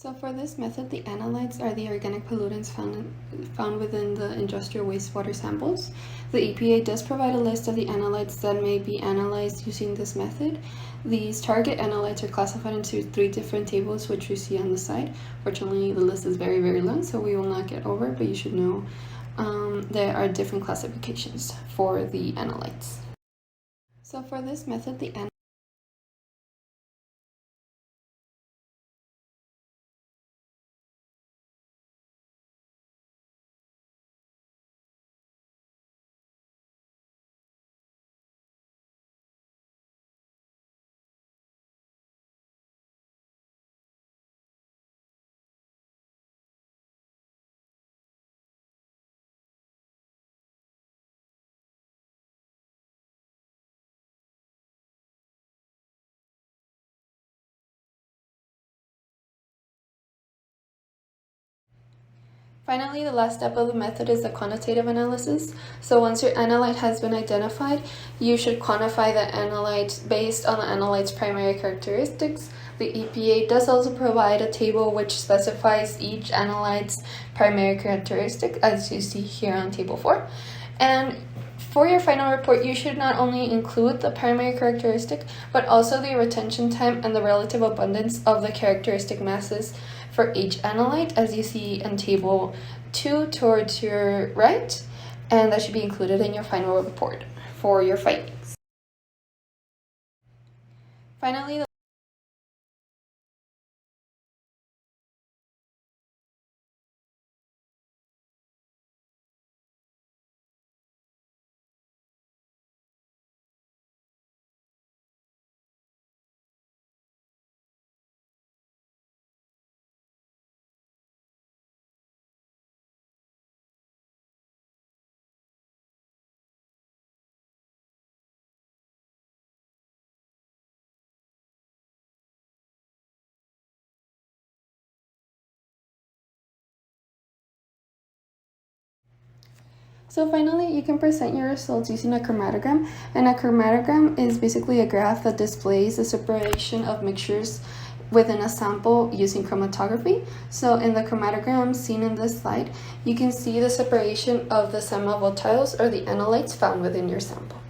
So for this method, the analytes are the organic pollutants found within the industrial wastewater samples. The EPA does provide a list of the analytes that may be analyzed using this method. These target analytes are classified into 3 different tables, which you see on the side. Fortunately, the list is very, very long, so we will not get over, but you should know there are different classifications for the analytes. So for this method, Finally, the last step of the method is the quantitative analysis. So once your analyte has been identified, you should quantify the analyte based on the analyte's primary characteristics. The EPA does also provide a table which specifies each analyte's primary characteristic, as you see here on table 4. And for your final report, you should not only include the primary characteristic, but also the retention time and the relative abundance of the characteristic masses for each analyte, as you see in table 2 towards your right, and that should be included in your final report for your findings. Finally, finally, you can present your results using a chromatogram, and a chromatogram is basically a graph that displays the separation of mixtures within a sample using chromatography. So in the chromatogram seen in this slide, you can see the separation of the semi-volatiles or the analytes found within your sample.